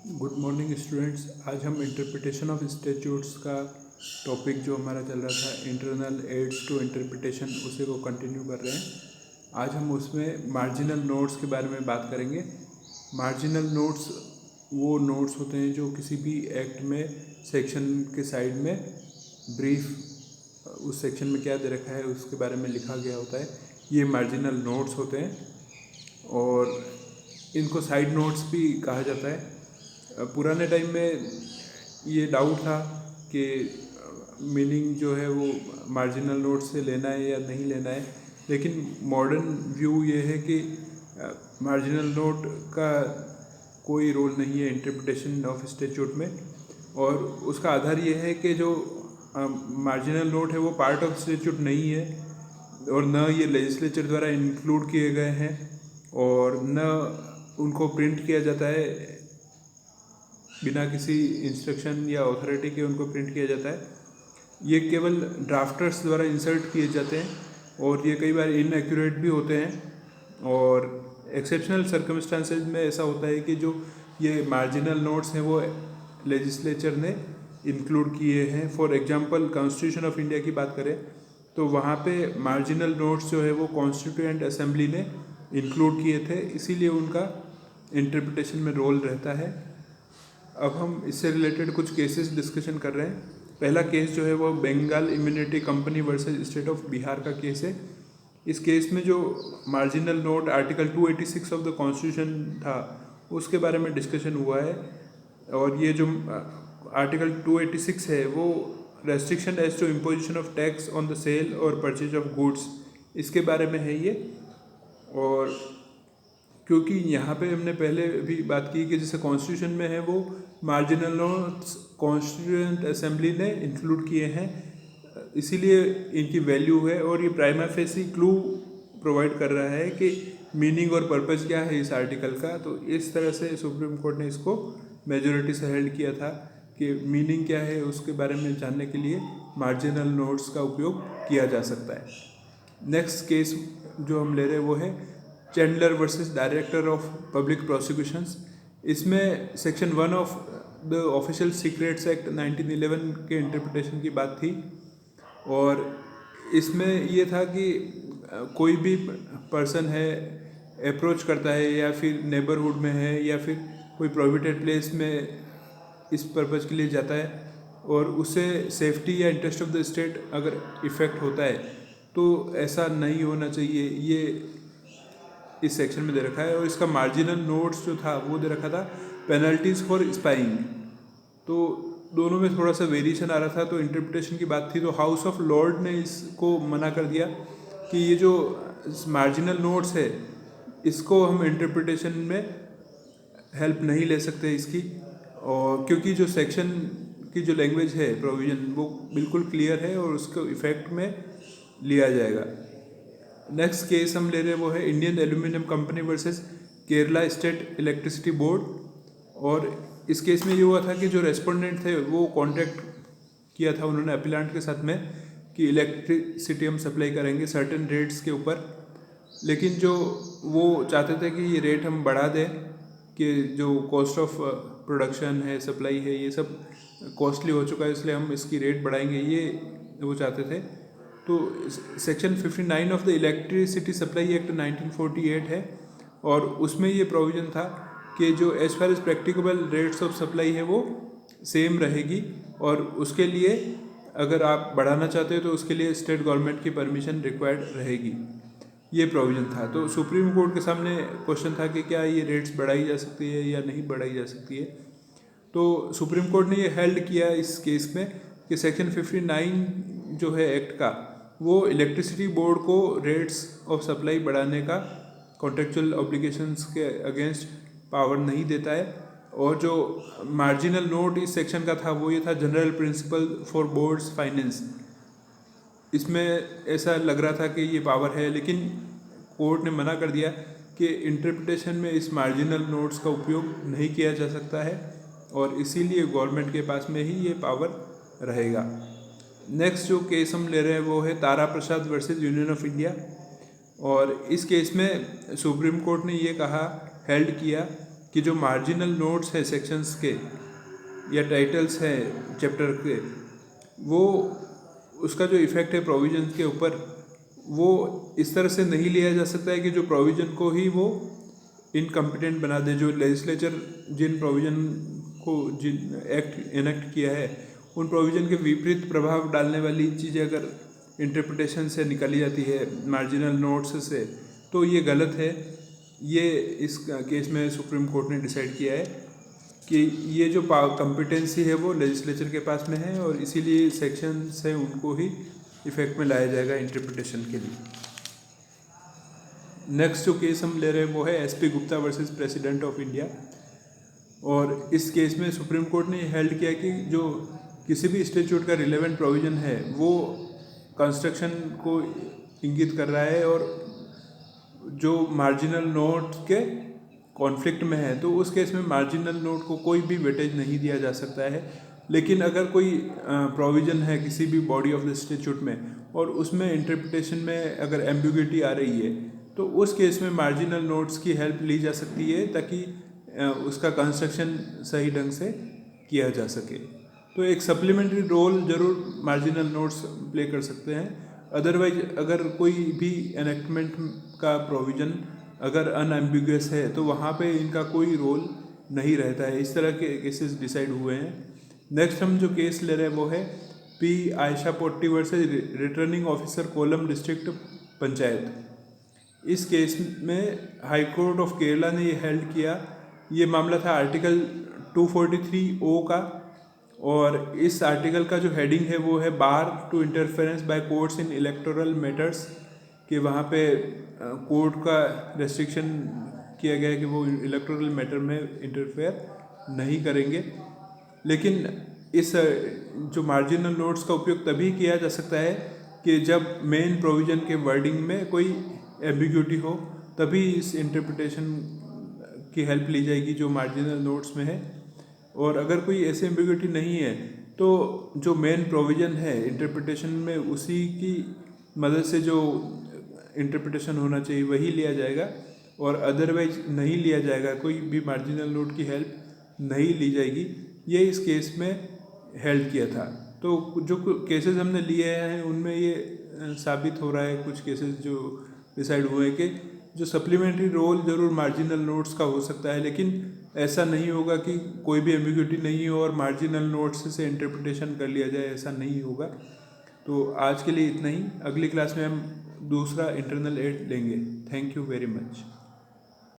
Good morning students. आज हम interpretation of statutes का टॉपिक जो हमारा चल रहा था इंटरनल एड्स टू इंटरप्रिटेशन उसे को कंटिन्यू कर रहे हैं। आज हम उसमें मार्जिनल नोट्स के बारे में बात करेंगे। मार्जिनल नोट्स वो नोट्स होते हैं जो किसी भी एक्ट में सेक्शन के साइड में ब्रीफ उस सेक्शन में क्या दे रखा है उसके बारे में लिखा गया होता है, ये मार्जिनल नोट्स होते हैं और इनको साइड नोट्स भी कहा जाता है। पुराने टाइम में ये डाउट था कि मीनिंग जो है वो मार्जिनल नोट से लेना है या नहीं लेना है, लेकिन मॉडर्न व्यू ये है कि मार्जिनल नोट का कोई रोल नहीं है इंटरप्रिटेशन ऑफ स्टैट्यूट में। और उसका आधार ये है कि जो मार्जिनल नोट है वो पार्ट ऑफ स्टैट्यूट नहीं है और न ये लेजिस्लेचर द्वारा इंक्लूड किए गए हैं और न उनको प्रिंट किया जाता है, बिना किसी इंस्ट्रक्शन या अथॉरिटी के उनको प्रिंट किया जाता है। ये केवल ड्राफ्टर्स द्वारा इंसर्ट किए जाते हैं और ये कई बार इनएक्यूरेट भी होते हैं और एक्सेप्शनल सर्कमस्टांसेस में ऐसा होता है कि जो ये मार्जिनल नोट्स हैं वो लेजिस्लेचर ने इंक्लूड किए हैं। For example constitution of India की बात करें तो वहाँ पे मार्जिनल नोट्स जो है वो कॉन्स्टिट्यूएंट असेंबली ने इंक्लूड किए थे, इसीलिए उनका इंटरप्रिटेशन में रोल रहता है। अब हम इससे रिलेटेड कुछ केसेस डिस्कशन कर रहे हैं। पहला केस जो है वो Bengal immunity company versus state of Bihar का केस है। इस केस में जो marginal note article 286 of the constitution था उसके बारे में डिस्कशन हुआ है और ये जो आर्टिकल 286 है वो restriction as to imposition of tax on the sale और परचेज ऑफ गुड्स इसके बारे में है ये। और क्योंकि यहाँ पे हमने पहले भी बात की कि जैसे कॉन्स्टिट्यूशन में है वो मार्जिनल नोट्स कॉन्स्टिट्यूएंट असेंबली ने इंक्लूड किए हैं, इसीलिए इनकी वैल्यू है और ये प्राइमा फेसी क्लू प्रोवाइड कर रहा है कि मीनिंग और पर्पस क्या है इस आर्टिकल का। तो इस तरह से सुप्रीम कोर्ट ने इसको मेजॉरिटी से हेल्ड किया था कि मीनिंग क्या है उसके बारे में जानने के लिए मार्जिनल नोट्स का उपयोग किया जा सकता है। नेक्स्ट केस जो हम ले रहे हैं वो है Chandler versus director of public prosecutions. इसमें section 1 of the official secrets act 1911 के इंटरप्रिटेशन की बात थी और इसमें ये था कि कोई भी पर्सन है अप्रोच करता है या फिर नेबरहुड में है या फिर कोई प्रोहिबिटेड प्लेस में इस पर्पज़ के लिए जाता है और उससे सेफ्टी या इंटरेस्ट ऑफ द स्टेट अगर इफ़ेक्ट होता है तो ऐसा नहीं होना चाहिए, ये इस सेक्शन में दे रखा है। और इसका मार्जिनल नोट्स जो था वो दे रखा था पेनल्टीज़ फॉर स्पाइंग। तो दोनों में थोड़ा सा वेरिएशन आ रहा था। तो इंटरप्रिटेशन की बात थी तो हाउस ऑफ लॉर्ड ने इसको मना कर दिया कि ये जो मार्जिनल नोट्स है इसको हम इंटरप्रिटेशन में हेल्प नहीं ले सकते इसकी, और क्योंकि जो सेक्शन की जो लैंग्वेज है प्रोविज़न वो बिल्कुल क्लियर है और उसको इफ़ेक्ट में लिया जाएगा। नेक्स्ट केस हम ले रहे हैं वो है Indian aluminium company versus Kerala state electricity board. और इस केस में ये हुआ था कि जो रेस्पोंडेंट थे वो कॉन्टैक्ट किया था उन्होंने अपीलेंट के साथ में कि इलेक्ट्रिसिटी हम सप्लाई करेंगे सर्टेन रेट्स के ऊपर, लेकिन जो वो चाहते थे कि ये रेट हम बढ़ा दें कि जो कॉस्ट ऑफ प्रोडक्शन है सप्लाई है ये सब कॉस्टली हो चुका है इसलिए हम इसकी रेट बढ़ाएंगे, ये वो चाहते थे। तो section 59 of the electricity supply act 1948 है और उसमें ये प्रोविज़न था कि जो as far as practicable rates of supply है वो सेम रहेगी और उसके लिए अगर आप बढ़ाना चाहते हो तो उसके लिए स्टेट गवर्नमेंट की परमिशन रिक्वायर्ड रहेगी, ये प्रोविज़न था। तो सुप्रीम कोर्ट के सामने क्वेश्चन था कि क्या ये रेट्स बढ़ाई जा सकती है या नहीं बढ़ाई जा सकती है। तो सुप्रीम कोर्ट ने ये हेल्ड किया इस केस में कि सेक्शन 59 जो है एक्ट का वो इलेक्ट्रिसिटी बोर्ड को रेट्स ऑफ सप्लाई बढ़ाने का कॉन्ट्रेक्चुअल ऑब्लिगेशंस के अगेंस्ट पावर नहीं देता है। और जो मार्जिनल नोट इस सेक्शन का था वो ये था general principle for boards finance. इसमें ऐसा लग रहा था कि ये पावर है, लेकिन कोर्ट ने मना कर दिया कि इंटरप्रिटेशन में इस मार्जिनल नोट्स का उपयोग नहीं किया जा सकता है और इसीलिए गवर्नमेंट के पास में ही ये पावर रहेगा। नेक्स्ट जो केस हम ले रहे हैं वो है तारा प्रसाद वर्सेस यूनियन ऑफ इंडिया। और इस केस में सुप्रीम कोर्ट ने ये कहा हेल्ड किया कि जो मार्जिनल नोट्स है सेक्शंस के या टाइटल्स हैं चैप्टर के, वो उसका जो इफ़ेक्ट है प्रोविजन के ऊपर, वो इस तरह से नहीं लिया जा सकता है कि जो प्रोविज़न को ही वो इनकम्पिटेंट बना दे। जो लेजिस्लेचर जिन प्रोविज़न को जिन एक्ट इनेक्ट किया है, उन प्रोविज़न के विपरीत प्रभाव डालने वाली चीज़ें अगर इंटरप्रिटेशन से निकाली जाती है मार्जिनल नोट्स से, तो ये गलत है। ये इस केस में सुप्रीम कोर्ट ने डिसाइड किया है कि ये जो कॉम्पिटेंसी है वो लेजिस्लेचर के पास में है, और इसीलिए सेक्शंस हैं उनको ही इफेक्ट में लाया जाएगा इंटरप्रिटेशन के लिए। नेक्स्ट जो केस हम ले रहे हैं वो है SP Gupta versus president of India. और इस केस में सुप्रीम कोर्ट ने हेल्ड किया कि जो किसी भी स्टैट्यूट का रिलेवेंट प्रोविजन है वो कंस्ट्रक्शन को इंगित कर रहा है, और जो मार्जिनल नोट के कॉन्फ्लिक्ट में है, तो उस केस में मार्जिनल नोट को कोई भी वेटेज नहीं दिया जा सकता है। लेकिन अगर कोई प्रोविज़न है किसी भी बॉडी ऑफ द स्टैट्यूट में, और उसमें इंटरप्रिटेशन में अगर एम्बिग्युइटी आ रही है, तो उस केस में मार्जिनल नोट्स की हेल्प ली जा सकती है ताकि उसका कंस्ट्रक्शन सही ढंग से किया जा सके। तो एक सप्लीमेंट्री रोल ज़रूर मार्जिनल नोट्स प्ले कर सकते हैं। अदरवाइज अगर कोई भी एनेक्टमेंट का प्रोविज़न अगर अनएम्बिगुअस है, तो वहाँ पे इनका कोई रोल नहीं रहता है। इस तरह के केसेस डिसाइड हुए हैं। नेक्स्ट हम जो केस ले रहे हैं वो है P Ayesha Potti versus returning officer Kollam district panchayat. इस केस में हाई कोर्ट ऑफ केरला ने ये हेल्ड किया। ये मामला था आर्टिकल 243O का, और इस आर्टिकल का जो हेडिंग है वो है bar to interference by courts in electoral matters, कि वहाँ पे कोर्ट का रेस्ट्रिक्शन किया गया है कि वो इलेक्टोरल मैटर में इंटरफेयर नहीं करेंगे। लेकिन इस जो मार्जिनल नोट्स का उपयोग तभी किया जा सकता है कि जब मेन प्रोविज़न के वर्डिंग में कोई एम्बिग्यूटी हो, तभी इस इंटरप्रिटेशन की हेल्प ली जाएगी जो मार्जिनल नोट्स में है। और अगर कोई ऐसी एम्बिग्यूटी नहीं है, तो जो मेन प्रोविज़न है इंटरप्रिटेशन में, उसी की मदद से जो इंटरप्रिटेशन होना चाहिए वही लिया जाएगा, और अदरवाइज नहीं लिया जाएगा। कोई भी मार्जिनल नोट की हेल्प नहीं ली जाएगी। ये इस केस में हेल्ड किया था। तो जो केसेस हमने लिए हैं उनमें ये साबित हो रहा है, कुछ केसेस जो डिसाइड हुए हैं, कि जो सप्लीमेंट्री रोल ज़रूर मार्जिनल नोट्स का हो सकता है, लेकिन ऐसा नहीं होगा कि कोई भी एम्बिग्यूटी नहीं हो और मार्जिनल नोट्स से इंटरप्रिटेशन कर लिया जाए, ऐसा नहीं होगा। तो आज के लिए इतना ही। अगली क्लास में हम दूसरा इंटरनल एड लेंगे। Thank you very much.